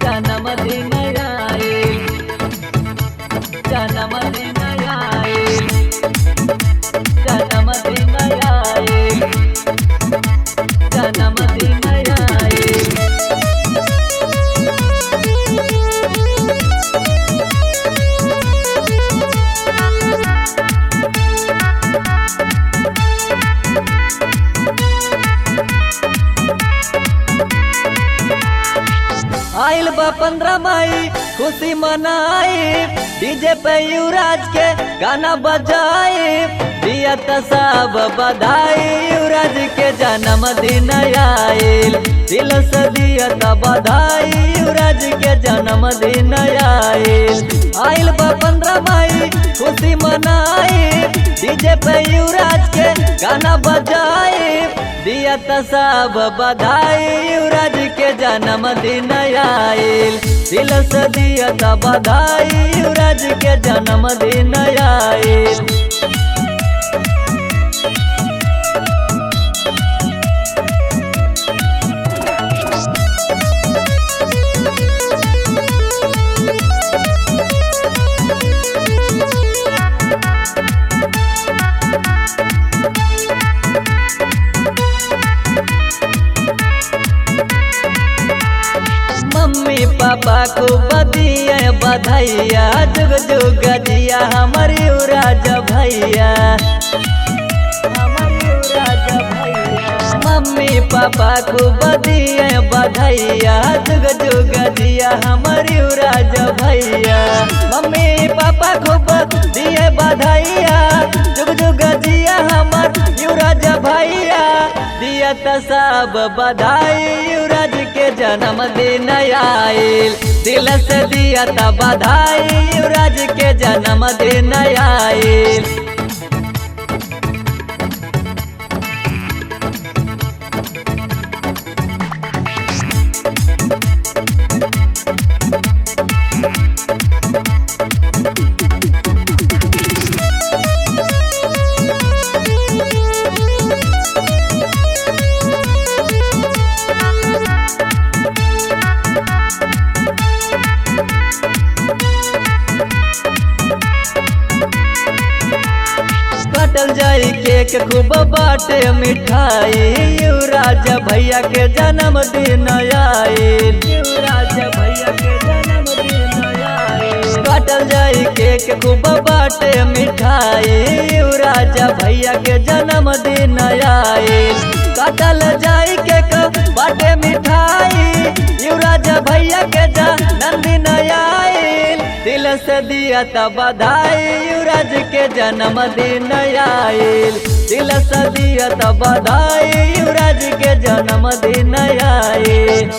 जन्मदिन आए, जन्मदिन आए, जन्मदिन आए, जन्मदिन आए। आइल बा 15 मई खुशी मनाई, डीजे पे युवराज के गाना बजाई, दिया त सब बधाई, युवराज के जन्मदिन आइल, दिल से दिया त बधाई, युवराज के जन्मदिन आइल। आइल बा 15 मई खुशी मनाई, डीजे पे युवराज के गाना बजाई, दिया त सब बधाई, युवराज के जन्मदिन आइल, दिल से दिया त बधाई, युवराज के जन्मदिन आइल। मम्मी पापा को बदिया बधाइया, जुग जुग जिया हमारे युवराज भैया, हमारे युवराज भैया। मम्मी पापा को बदिया बधाइया, जुग जुग जिया हमारे युवराज भैया, मम्मी पापा को बदिया बधाइया, जुग जुग जिया हमार युवराज भैया, दिया त सब बधाई, युवराज के जन्मदिन आइल, दिल से दिया त बधाई, युवराज के जन्मदिन आइल। कटल जाई केक खूब बाटे मिठाई, युवराज भैया के जन्मदिन आइल, युवराज भैया के जन्मदिन आइल। कटल जाई केक खूब बाटे मिठाई, युवराज भैया के जन्मदिन आइल, कटल जाई केक बाटे मिठाई, युवराज भैया के जन्मदिन आइल, दिल से दिया त बधाई, युवराज के जन्मदिन आइल, दिल से दिया त बधाई, युवराज के जन्मदिन आइल।